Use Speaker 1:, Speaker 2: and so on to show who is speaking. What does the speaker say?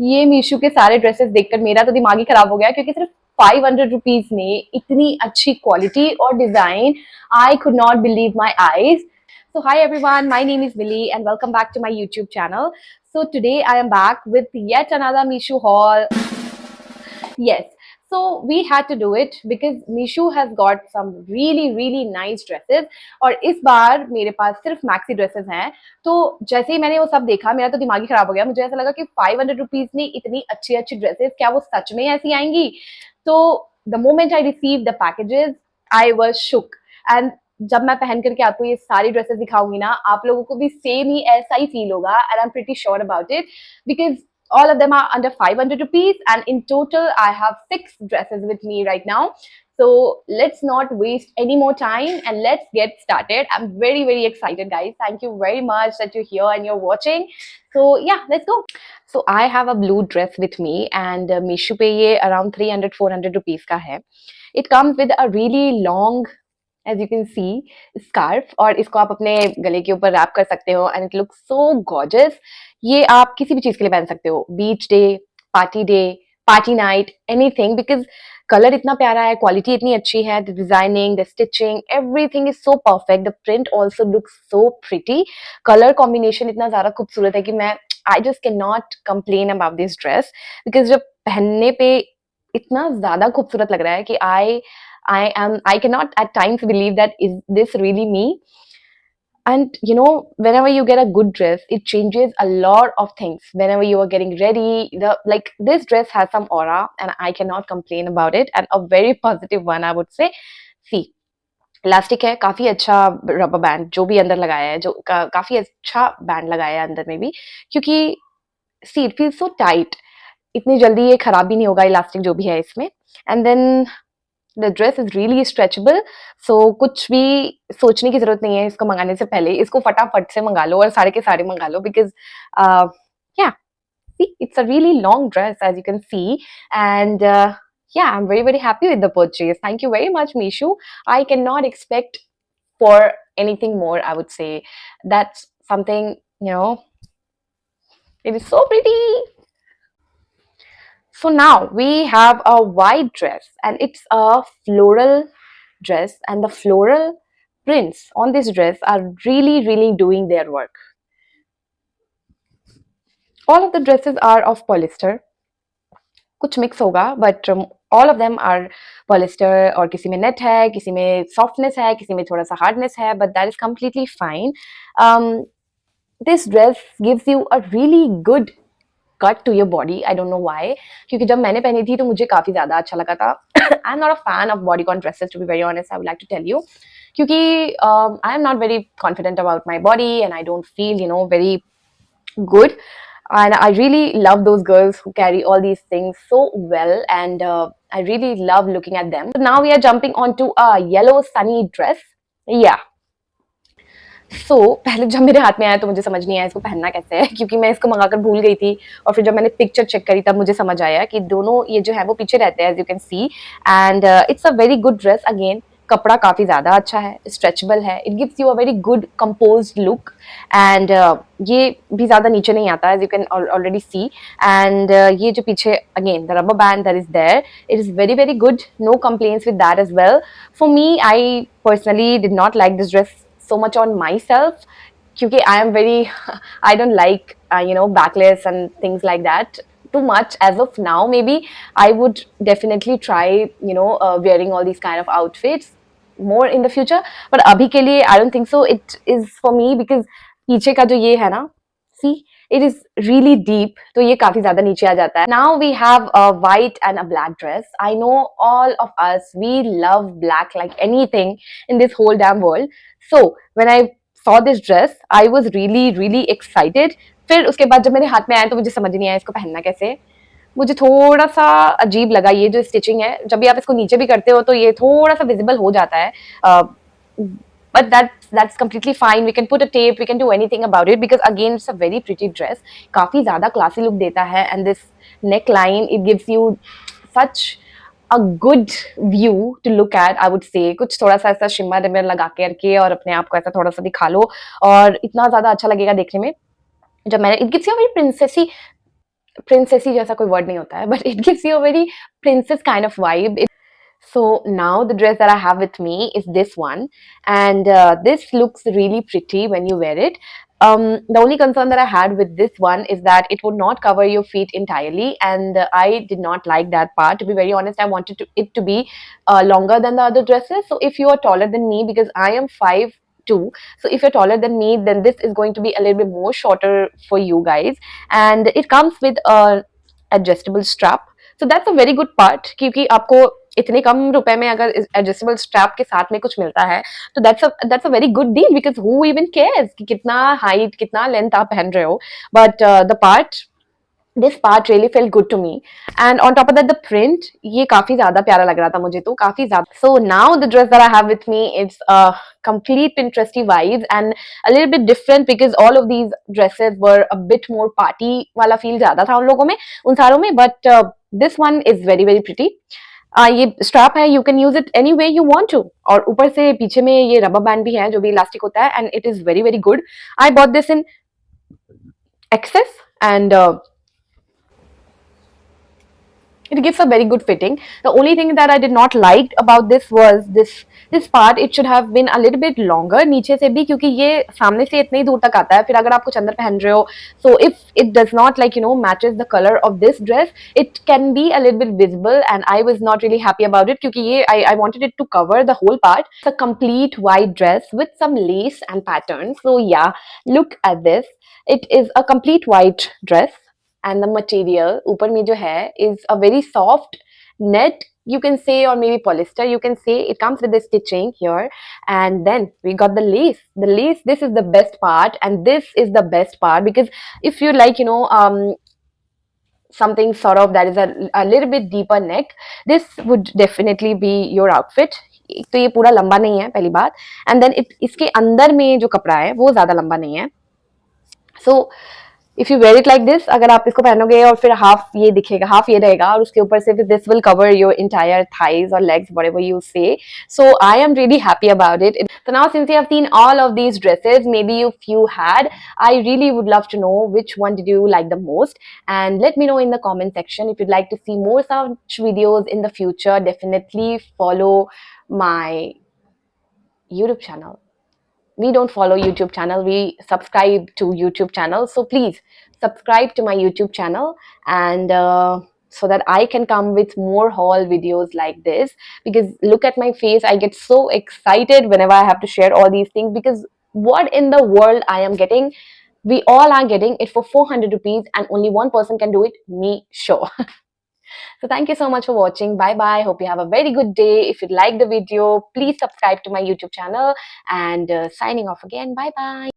Speaker 1: ये मीशो के सारे ड्रेसेस देखकर मेरा तो दिमाग ही खराब हो गया, क्योंकि सिर्फ 500 रुपीज में इतनी अच्छी क्वालिटी और design. I could not believe my eyes. So hi everyone, my name is Millie and welcome back to my YouTube channel. So today I am back with yet another Mishu haul. Yes, so we had to do it because Mishu has got some really nice dresses. और इस बार मेरे पास सिर्फ maxi dresses हैं. तो जैसे ही मैंने वो सब देखा मेरा तो दिमाग ही खराब हो गया. मुझे ऐसा लगा कि 500 रुपीज में इतनी अच्छी अच्छी ड्रेसेस, क्या वो सच में ऐसी आएंगी? तो the moment I receive the packages I was shook. And जब मैं पहन करके आपको ये सारी ड्रेसेस दिखाऊंगी ना, आप लोगों को भी सेम ही ऐसा ही फील होगा. And I am pretty sure about it because all of them are under 500 rupees, and in total I have 6 dresses with me right now. So let's not waste any more time and let's get started. I'm very excited, guys. Thank you very much that you're here and you're watching. So yeah, let's go. So I have a blue dress with me and Meesho पे ये around 300-400 rupees का है. It comes with a really long, as you can see, scarf, और इसको आप अपने गले के ऊपर रैप कर सकते हो and it looks so gorgeous. ये आप किसी भी चीज के लिए पहन सकते हो, beach day, party night, anything, because colour इतना प्यारा है, क्वालिटी इतनी अच्छी है, the designing, the stitching, everything is so perfect. The print also looks so pretty. Colour combination इतना ज्यादा खूबसूरत है कि मैं I just can not complain about this dress, because जब पहनने पे इतना ज्यादा खूबसूरत लग रहा है कि I can not at times believe that is this really me. And you know, whenever you get a good dress, it changes a lot of things. Whenever you are getting ready, this dress has some aura and I cannot complain about it, and a very positive one, I would say. See, elastic है, काफी अच्छा rubber band जो भी अंदर लगाया है, जो काफी अच्छा बैंड लगाया है अंदर में भी, क्योंकि see it feel so tight. इतनी जल्दी ये खराब भी नहीं होगा इलास्टिक जो भी है इसमें. And then the dress is really stretchable. So कुछ भी सोचने की जरूरत नहीं है इसको मंगाने से पहले. इसको फटाफट से मंगा लो और सारे के सारे मंगा लो, बिकॉज या see, it's a really long dress, as you can see. And yeah, I'm very happy with the purchase. Thank you very much, Mishu. I cannot expect for anything more, I would say. That's something, you know, it is so pretty. So now we have a white dress and it's a floral dress, and the floral prints on this dress are really doing their work. All of the dresses are of polyester. कुछ mix होगा, but all of them are polyester. और किसी में net है, किसी में softness है, किसी में थोड़ा सा हार्डनेस है, but that is completely fine. This dress gives you a really good cut to your eye. I don't know why, क्योंकि जब मैंने पहनी थी तो मुझे काफी ज्यादा अच्छा लगा था. I am not a fan of bodycon dresses, to be very honest, I would like to tell you, क्योंकि I am not very confident about my body and I don't feel very good. And I really love those girls who carry all these things so well, and I really love looking at them. So now we are jumping onto a yellow sunny dress. Yeah. पहले जब मेरे हाथ में आया तो मुझे समझ नहीं आया इसको पहनना कैसे है, क्योंकि मैं इसको मंगाकर भूल गई थी. और फिर जब मैंने पिक्चर चेक करी तब मुझे समझ आया कि दोनों ये जो है वो पीछे रहते हैं, as you can see. And it's a very good dress. Again, कपड़ा काफी ज्यादा अच्छा है, स्ट्रेचेबल है, it gives you a very good composed look. And ये भी ज्यादा नीचे नहीं आता, as you can already see. And ये जो पीछे again the rubber band that is there, it is very good. No complaints with that as well. For me, I personally did not like this dress so much on myself, क्योंकि I am very I don't like backless and things like that too much as of now. Maybe I would definitely try wearing all these kind of outfits more in the future, but अभी के लिए I don't think so it is for me, because पीछे का जो ये है ना, see, it is really deep, तो ये काफी ज्यादा नीचे आ जाता है. Now we have a white and a black dress. I know all of us, we love black like anything in this whole damn world. So when I saw this dress, I was really excited. फिर उसके बाद जब मेरे हाथ में आया तो मुझे समझ नहीं आया इसको पहनना कैसे. मुझे थोड़ा सा अजीब लगा ये जो स्टिचिंग है. जब भी आप इसको नीचे भी करते हो तो ये थोड़ा सा विजिबल हो जाता है. But that's completely fine. We can put a tape, we can do anything about it, because again it's a very pretty dress. काफी ज्यादा classy look देता है, and this neckline, it gives you such a good view to look at, I would say. कुछ थोड़ा सा ऐसा shimmer reamer लगा के और अपने आप को ऐसा थोड़ा सा दिखा लो, और इतना ज्यादा अच्छा लगेगा देखने में. जब मैंने, it gives you a very princessy princessy जैसा कोई word नहीं होता है, but it gives you a very princess kind of vibe. So now the dress that I have with me is this one, and this looks really pretty when you wear it. The only concern that I had with this one is that it would not cover your feet entirely, and I did not like that part. To be very honest, I wanted it to be longer than the other dresses. So if you are taller than me, because I am 5'2", so if you're taller than me, then this is going to be a little bit more shorter for you guys, and it comes with a adjustable strap. So that's a very good part, क्योंकि आपको इतने कम रुपए में अगर adjustable strap के साथ में कुछ मिलता है, तो that's a very good deal, because who even cares कि कितना हाइट कितना लेंथ आप पहन रहे हो. But the part this part really felt good to me. And on top of that the print, ये काफी ज्यादा प्यारा लग रहा था मुझे, तो काफी ज्यादा. So now the dress that I have with me, it's complete Pinteresty vibes and a little bit different because all of these dresses were a bit more party वाला feel ज्यादा था उन लोगों में, उन सारों में. But this one is very very pretty. ये स्ट्रैप है, you can use it any way you want to, और ऊपर से पीछे में ये रबर बैंड भी है जो भी इलास्टिक होता है, and it is very very good. I bought this in excess and it gives a very good fitting. The only thing that I did not like about this was this part. It should have been a little bit longer नीचे से भी, क्योंकि ये सामने से इतने ही दूर तक आता है, फिर अगर आप कुछ अंदर पहन रहे हो, so if it does not like matches the color of this dress, it can be a little bit visible, and I was not really happy about it, क्योंकि ये I wanted it to cover the whole part. It's a complete white dress with some lace and patterns. So yeah, look at this. It is a complete white dress. And the material ऊपर में जो है is a very soft net, you can say, or maybe polyester, you can say. It comes with the stitching here, and then we got the lace. The lace, this is the best part, and this is the best part, because if you like something sort of that is a little bit deeper neck, this would definitely be your outfit. तो ये पूरा लंबा नहीं है पहली बात, and then इसके अंदर में जो कपड़ा है वो ज्यादा लंबा नहीं है. So if you wear it like this, अगर आप इसको पहनोगे और फिर हाफ ये दिखेगा, हाफ ये रहेगा, और उसके ऊपर से this will cover your entire thighs or legs, whatever you say. So I am really happy about it. So now since you have seen all of these dresses, maybe if you had, I really would love to know which one did you like the most, and let me know in the comment section. If you'd like to see more such videos in the future, definitely follow my YouTube channel. We don't follow YouTube channel, we subscribe to YouTube channel. So please subscribe to my YouTube channel, and so that I can come with more haul videos like this, because look at my face, I get so excited whenever I have to share all these things, because what in the world I am getting, we all are getting it for 400 rupees, and only one person can do it, me, sure. So thank you so much for watching. Bye bye. Hope you have a very good day. If you like the video, please subscribe to my YouTube channel, and signing off again. Bye bye.